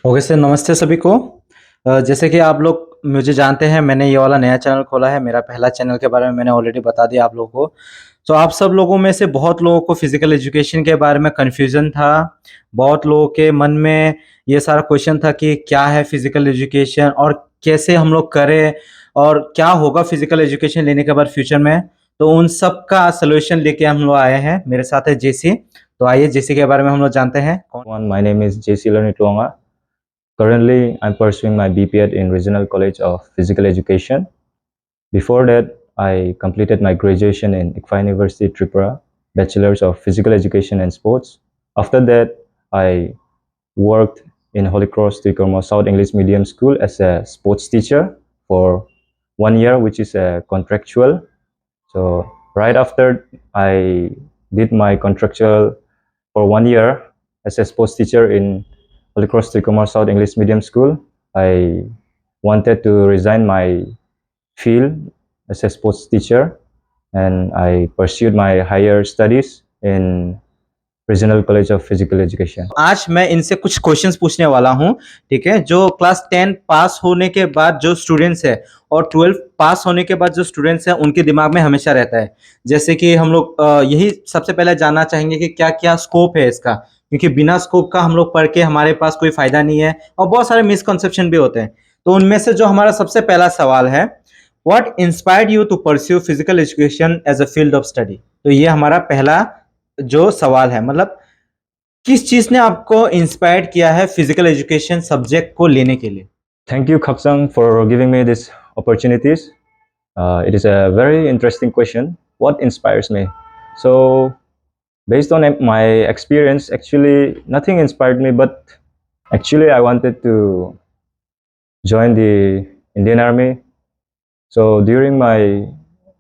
Okay sir, नमस्ते सभी को। जैसे कि आप लोग मुझे जानते हैं, मैंने ये वाला नया चैनल खोला है। मेरा पहला चैनल के बारे में मैंने ऑलरेडी बता दिया आप लोगों को। तो आप सब लोगों में से बहुत लोगों को फिजिकल एजुकेशन के बारे में कन्फ्यूजन था। बहुत लोगों के मन में ये सारा क्वेश्चन था कि क्या है फिजिकल एजुकेशन और कैसे हम लोग करें और क्या होगा फिजिकल एजुकेशन लेने के बाद फ्यूचर में। तो उन सब का सोल्यूशन लेके हम लोग आए हैं। मेरे साथ है जेसी। तो आइए जेसी के बारे में हम लोग जानते हैं। My name is JC Tuanga. Currently, I'm pursuing my BPEd in Regional College of Physical Education. Before that, I completed my graduation in ICFA University, Tripura, Bachelor's of Physical Education and Sports. After that, I worked in Holy Cross Ticormo South English Medium School as a sports teacher for 1 year, which is a contractual. So right after I did my contractual for 1 year as a sports teacher in Holy Cross Ticormo South English Medium School, I wanted to resign my field as a sports teacher, and I pursued my higher studies in Regional College of Physical Education. आज मैं इनसे कुछ questions पूछने वाला हूं। ठीक है, जो क्लास 10 पास होने के बाद जो स्टूडेंट्स है और 12 पास होने के बाद जो स्टूडेंट्स हैं उनके दिमाग में हमेशा रहता है। जैसे कि हम लोग यही सबसे पहले जानना चाहेंगे कि क्या क्या स्कोप है इसका, क्योंकि बिना स्कोप का हम लोग पढ़ के हमारे पास कोई फायदा नहीं है और बहुत सारे मिसकंसेप्शन भी होते हैं। तो उनमें से जो हमारा सबसे पहला सवाल है, what inspired you to pursue physical education as a field of study. तो ये हमारा पहला जो सवाल है, मतलब किस चीज ने आपको इंस्पायर किया है फिजिकल एजुकेशन सब्जेक्ट को लेने के लिए। Thank you, Kapsang, for giving me these opportunities. It is a very interesting question. What inspires me? So, based on my experience, actually, nothing inspired me, but actually, I wanted to join the Indian Army. So, during my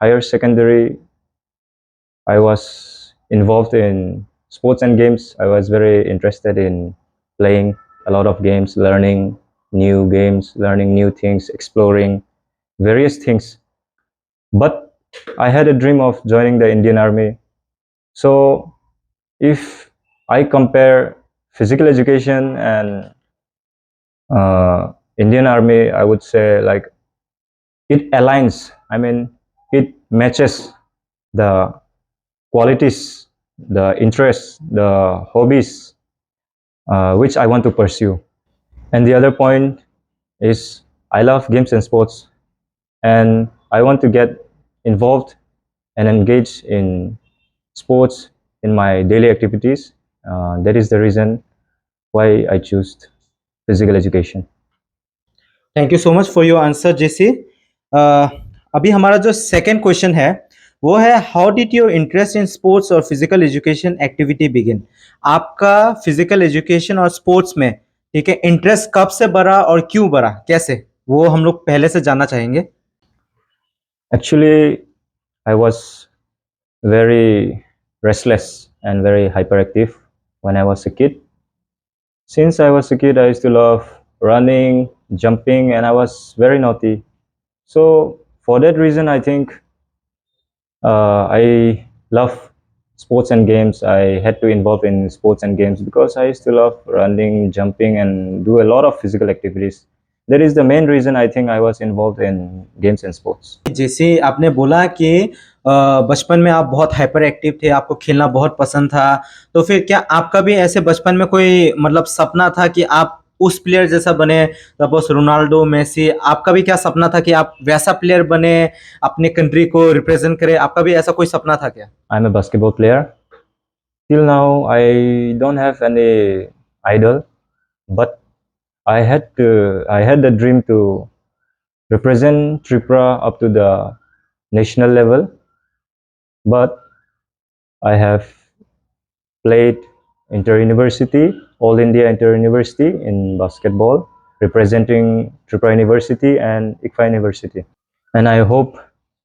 higher secondary, I was involved in sports and games. I was very interested in playing a lot of games, learning new games, learning new things, exploring various things. But I had a dream of joining the Indian Army. So if I compare physical education and Indian Army, I would say like it aligns. I mean, it matches the qualities, the interests, the hobbies which I want to pursue. And the other point is I love games and sports, and I want to get involved and engage in sports in my daily activities. That is the reason why I choose physical education. Thank you so much for your answer JC. अभी हमारा जो second question है वो है, how did your interest in sports और physical education activity begin. आपका physical education और sports में, ठीक है, इंटरेस्ट कब से बढ़ा और क्यों बढ़ा, कैसे, वो हम लोग पहले से जानना चाहेंगे। Actually, I was very restless and very hyperactive when I was a kid. Since I was a kid, I used to love running, jumping, and I was very naughty. So for that reason, I think I love sports and games. I had to involve in sports and games because I used to love running, jumping, and do a lot of physical activities. That is the main reason I think I was involved in games and sports. जैसे आपने बोला कि बचपन में आप बहुत hyper active थे, आपको खेलना बहुत पसंद था। तो फिर क्या आपका भी ऐसे बचपन में कोई मतलब सपना था कि आप उस प्लेयर जैसा बने, सपोज रोनाल्डो, मेसी, आपका भी क्या सपना था कि आप वैसा प्लेयर बने, अपने कंट्री को रिप्रेजेंट करें, आपका भी ऐसा कोई सपना था क्या? I'm a basketball player. Till now, I don't have any idol, but I had the dream to represent Tripura up to the national level. But I have played inter-university, All India inter-university in basketball, representing Tripura University and ICFA University. And I hope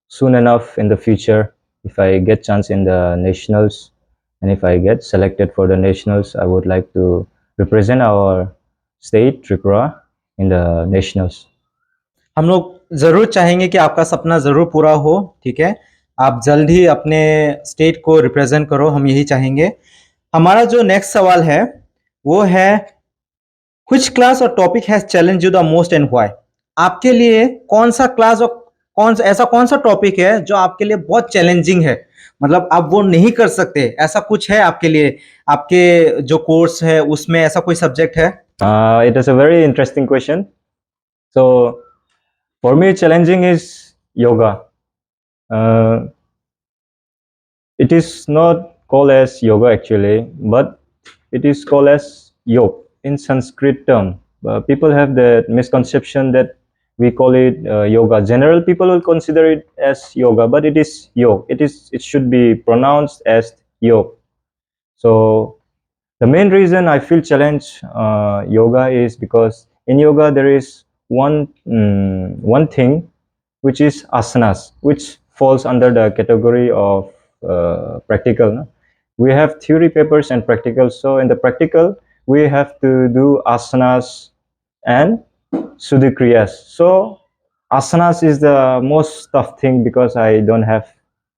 soon enough in the future, if I get chance in the nationals, and if I get selected for the nationals, I would like to represent our state, Tripura, in the nationals. हम लोग ज़रूर चाहेंगे कि आपका सपना ज़रूर पूरा हो, ठीक है? आप जल्द ही अपने स्टेट को रिप्रेजेंट करो, हम यही चाहेंगे। हमारा जो नेक्स्ट सवाल है, वो है व्हिच क्लास और topic has challenge you the most and why? आपके लिए कौन सा क्लास और कौन सा टॉपिक है जो आपके लिए बहुत चैलेंजिंग है, मतलब आप वो नहीं कर सकते, ऐसा कुछ है आपके लिए? आपके जो कोर्स है उसमें ऐसा कोई सब्जेक्ट है? It is a very interesting question. So, for me, challenging is yoga. Uh, it is not called as yoga actually, but it is called as yoga in Sanskrit term. People have the misconception that we call it yoga. General people will consider it as yoga, but it is yoga. It should be pronounced as yoga. So the main reason I feel challenged yoga is because in yoga there is one thing which is asanas, which falls under the category of practical. No? We have theory papers and practical. So in the practical, we have to do asanas and sudikriyas. So asanas is the most tough thing because I don't have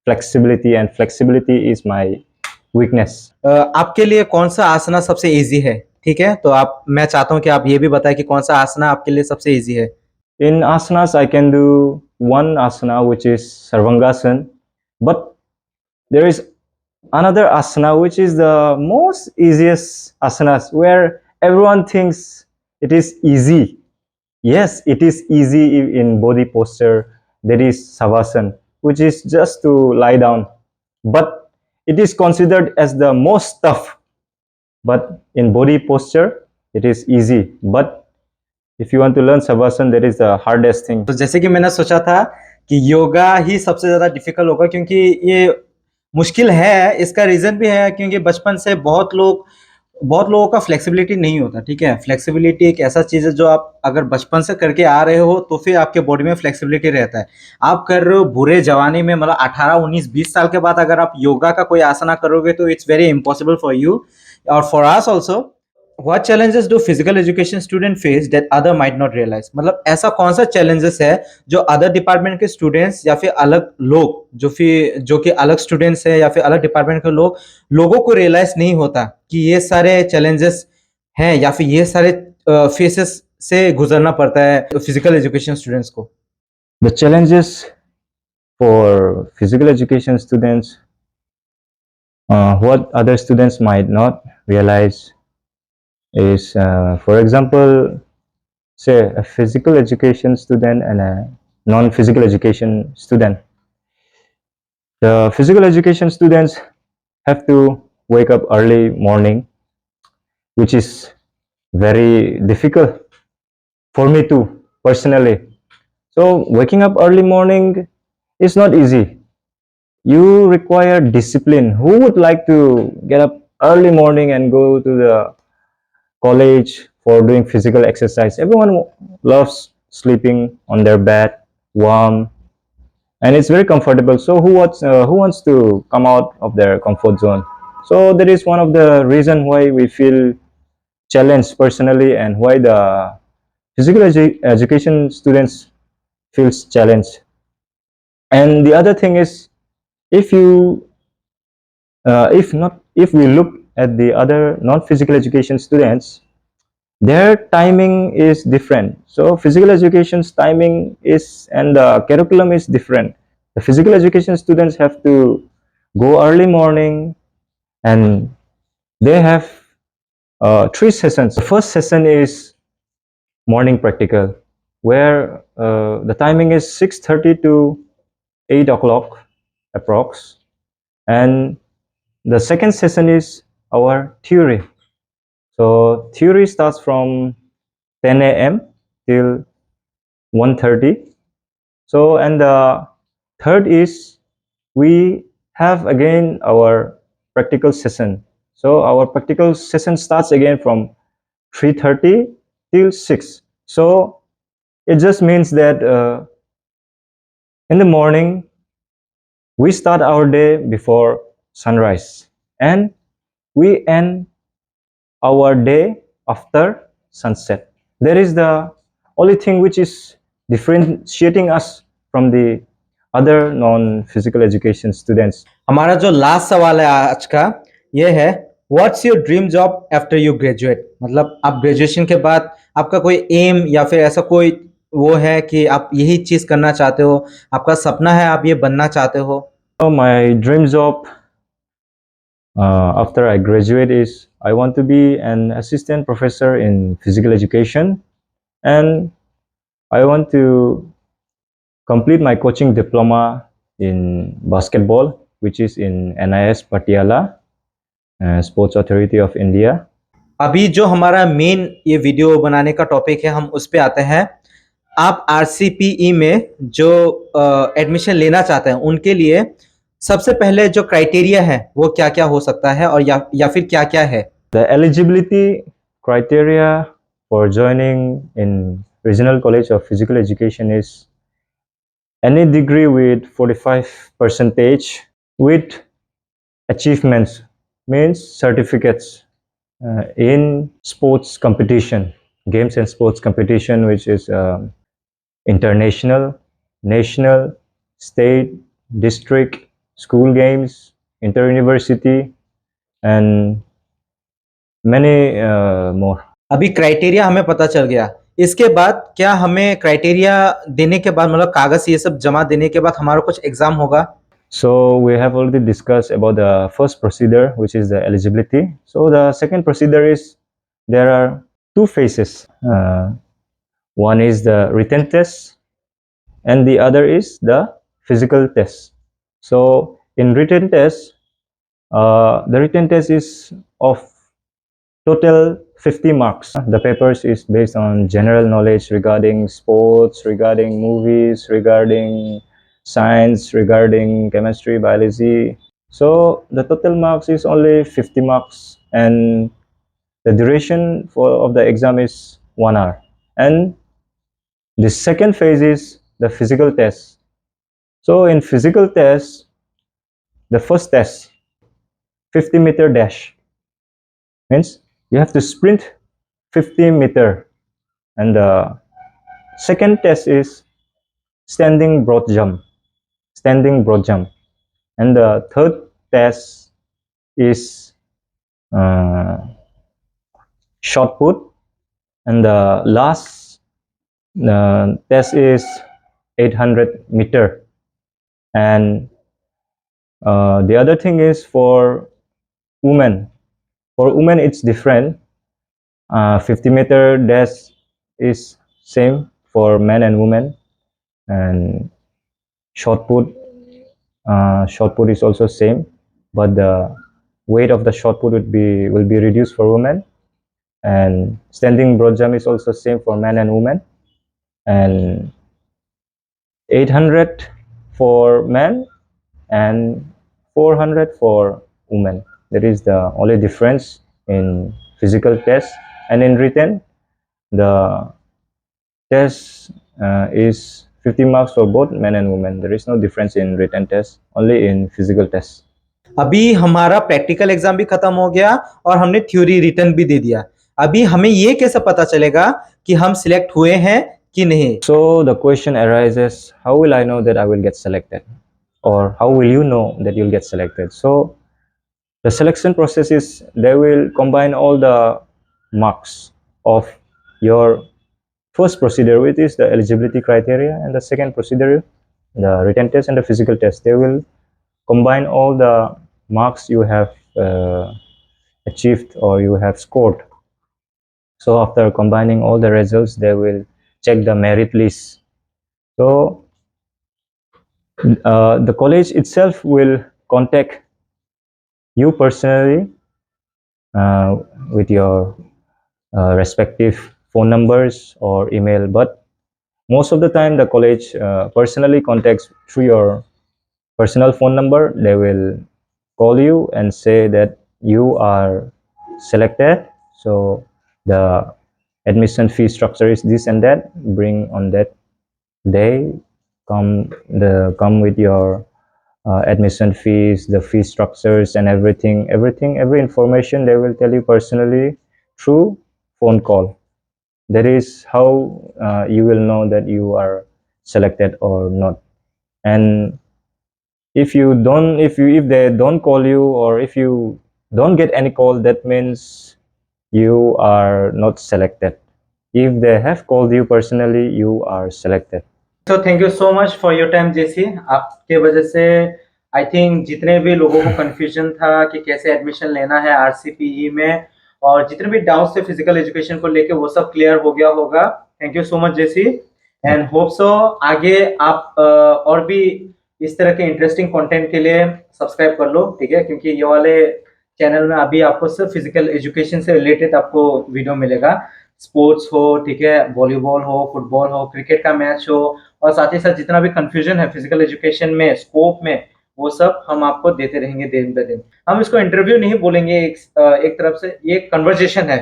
flexibility, and flexibility is my weakness. आपके लिए कौन सा आसना सबसे easy है? ठीक है, तो आप मैं चाहता हूं कि आप ये भी बताएं कि कौन सा आसना आपके लिए सबसे इजी है। In asanas, I can do one asana which is Sarvangasana, but there is another asana which is the most easiest asanas where everyone thinks it is easy. Yes, it is easy in body posture. That is Savasana, which is just to lie down, but it is considered as the most tough. But in body posture, it is easy. But if you want to learn Savasana, that is the hardest thing. तो जैसे कि मैंने सोचा था कि योगा ही सबसे ज़्यादा difficult होगा, क्योंकि ये मुश्किल है। इसका रीज़न भी है क्योंकि बचपन से बहुत लोगों का फ्लेक्सिबिलिटी नहीं होता, ठीक है? फ्लेक्सिबिलिटी एक ऐसा चीज़ है जो आप अगर बचपन से करके आ रहे हो तो फिर आपके बॉडी में फ्लेक्सिबिलिटी रहता है। आप कर रहे हो बुरे जवानी में, मतलब 18, 19, 20 साल के बाद अगर आप योगा का कोई आसना करोगे तो it's very impossible for you और for us also. What challenges do physical education student face that other might not realize? मतलब ऐसा कौन सा चैलेंजेस है जो अदर डिपार्टमेंट के स्टूडेंट्स या फिर अलग लोग जो कि अलग स्टूडेंट्स है या फिर अलग डिपार्टमेंट के लोगों को रियलाइज नहीं होता कि ये सारे चैलेंजेस हैं या फिर ये सारे फेसेस से गुजरना पड़ता है फिजिकल एजुकेशन स्टूडेंट्स को? The challenges for physical education students, what other students might not realize is, for example, say a physical education student and a non-physical education student. The physical education students have to wake up early morning, which is very difficult for me too, personally. So waking up early morning is not easy. You require discipline. Who would like to get up early morning and go to the college for doing physical exercise? Everyone loves sleeping on their bed, warm, and it's very comfortable. So who wants to come out of their comfort zone? So that is one of the reason why we feel challenged personally, and why the physical education students feels challenged. And the other thing is, if you if we look at the other non-physical education students, their timing is different. So physical education's timing is, and the curriculum is different. The physical education students have to go early morning, and they have three sessions. The first session is morning practical, where the timing is 6:30 to 8 o'clock approx, and the second session is our theory. So theory starts from 10 a.m. till 1:30. So, and the third is we have again our practical session. So our practical session starts again from 3:30 till 6. So it just means that in the morning we start our day before sunrise, and we end our day after sunset. That is the only thing which is differentiating us from the other non-physical education students. हमारा जो last सवाल है आज का, ये है what's your dream job after you graduate, मतलब आप ग्रेजुएशन के बाद आपका कोई एम या फिर ऐसा कोई वो है कि आप यही चीज करना चाहते हो, आपका सपना है, आप ये बनना चाहते हो? So my dream job after I graduate is I want to be an assistant professor in physical education, and I want to complete my coaching diploma in basketball, which is in NIS Patiala, Sports Authority of India. अभी जो हमारा main ये video बनाने का topic है, हम उस पे आते हैं। आप आरसीपीई में जो एडमिशन लेना चाहते हैं उनके लिए सबसे पहले जो क्राइटेरिया है वो क्या क्या हो सकता है, और या फिर क्या क्या है? The eligibility criteria for joining in Regional College of Physical Education is any degree with 45 percentage with achievements, means certificates in sports competition, games and sports competition, which is international, national, state, district, school games, inter-university, and many more. अभी criteria हमें पता चल गया। इसके बाद क्या हमें criteria देने के बाद, मतलब कागज ये सब जमा देने के बाद हमारा कुछ एग्जाम होगा? So we have already discussed about the first procedure, which is the eligibility. So the second procedure is there are two phases. One is the written test, and the other is the physical test. So in written test, the written test is of total 50 marks. The papers is based on general knowledge regarding sports, regarding movies, regarding science, regarding chemistry, biology. So the total marks is only 50 marks, and the duration of the exam is 1 hour. And the second phase is the physical test. So in physical test, the first test, 50-meter dash, means you have to sprint 50 meter, and the second test is standing broad jump, and the third test is uh, shot put, and the last test is 800 meter. And the other thing is for women. For women, it's different. 50-meter dash is same for men and women, and shot put shot put is also same, but the weight of the shot put will be reduced for women. And standing broad jump is also same for men and women, and 800 for men and 400 for women. That is the only difference in physical test. And in written, the test is 50 marks for both men and women. There is no difference in written test, only in physical test. अभी हमारा practical exam भी खत्म हो गया और हमने theory return भी दे दिया। अभी हमें ये कैसे पता चलेगा कि हम सिलेक्ट हुए हैं कि नहीं? So the question arises, how will I know that I will get selected? Or how will you know that you'll get selected? So the selection process is they will combine all the marks of your first procedure, which is the eligibility criteria, and the second procedure, the written test and the physical test. They will combine all the marks you have achieved or you have scored. So after combining all the results, they will check the merit list. So the college itself will contact you personally with your respective phone numbers or email, but most of the time the college personally contacts through your personal phone number. They will call you and say that you are selected, so the admission fee structure is this and that, bring on that day, come with your admission fees, the fee structures, and every information they will tell you personally through phone call. That is how you will know that you are selected or not. And if they don't call you, or if you don't get any call, that means you are not selected. If they have called you personally, you are selected. तो thank you so much for your time JC. आपके वजह से I think जितने भी लोगों को confusion था कि कैसे एडमिशन लेना है आरसीपीई में, और जितने भी डाउट्स थे फिजिकल एजुकेशन को लेके, वो सब क्लियर हो गया होगा। Thank you so much Jessie, and hope so आगे आप और भी इस तरह के इंटरेस्टिंग कंटेंट के लिए सब्सक्राइब कर लो, ठीक है, क्योंकि ये वाले चैनल में अभी आपको सिर्फ फिजिकल एजुकेशन से रिलेटेड आपको वीडियो मिलेगा। स्पोर्ट्स हो, ठीक है, वॉलीबॉल हो, फुटबॉल हो, क्रिकेट का मैच हो, और साथ ही साथ जितना भी कंफ्यूजन है फिजिकल एजुकेशन में, स्कोप में, वो सब हम आपको देते रहेंगे दिन ब दिन। हम इसको इंटरव्यू नहीं बोलेंगे, एक तरफ से ये कन्वर्जेशन है,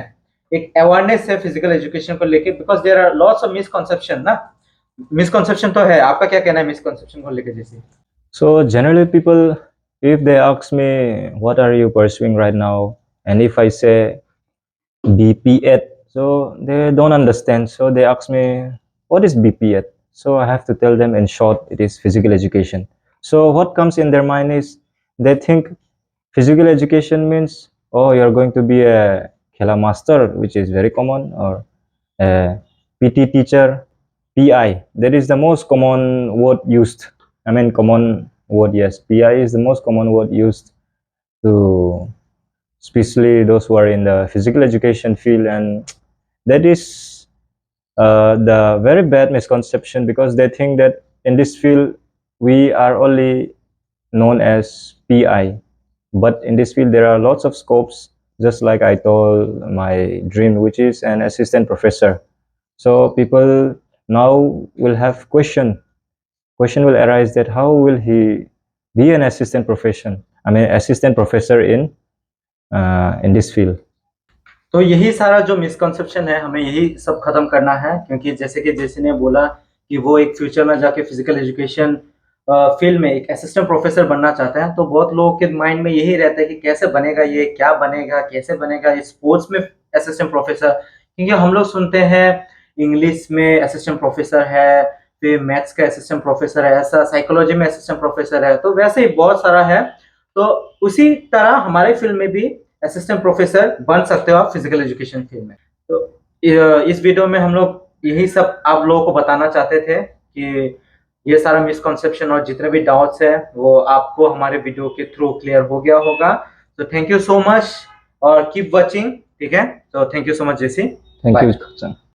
एक अवेयरनेस है फिजिकल एजुकेशन को लेके, because there are lots of misconception ना। मिसकॉन्सेप्शन तो है, आपका क्या कहना है मिसकॉन्सेप्शन को लेके जैसे? So generally people, if they ask me what are you pursuing right now, and if I say BPEd, so they don't understand, so they ask me what is BPEd. So I have to tell them in short, it is physical education. So what comes in their mind is they think physical education means, oh, you're going to be a khela master, which is very common, or a PT teacher, PI. That is the most common word used. I mean, common word, yes. PI is the most common word used to, especially those who are in the physical education field, and that is the very bad misconception, because they think that in this field we are only known as PI, but in this field there are lots of scopes, just like I told my dream, which is an assistant professor. So people now will have question will arise that how will he be an assistant professor in this field. तो यही सारा जो misconception है हमें यही सब खत्म करना है, क्योंकि जैसे कि जैसे ने बोला कि वो एक फ्यूचर में जाके फिजिकल एजुकेशन फील्ड में एक असिस्टेंट प्रोफेसर बनना चाहते हैं, तो बहुत लोगों के माइंड में यही रहता है कि कैसे बनेगा ये, क्या बनेगा, कैसे बनेगा ये स्पोर्ट्स में असिस्टेंट प्रोफेसर। क्योंकि हम लोग सुनते हैं इंग्लिश में असिस्टेंट प्रोफेसर है, फिर मैथ्स का असिस्टेंट प्रोफेसर है, ऐसा साइकोलॉजी में असिस्टेंट प्रोफेसर है, तो वैसे ही बहुत सारा है। तो उसी तरह हमारे फील्ड में भी असिस्टेंट प्रोफेसर बन सकते हो आप फिजिकल एजुकेशन फील्ड में। तो इस वीडियो में हम लोग यही सब आप लोगों को बताना चाहते थे कि ये सारा मिसकॉन्सेप्शन और जितने भी डाउट्स है वो आपको हमारे वीडियो के थ्रू क्लियर हो गया होगा। तो थैंक यू सो मच और कीप वॉचिंग, ठीक है। तो thank you so much Jessie, Thank bye. you, Kapsan.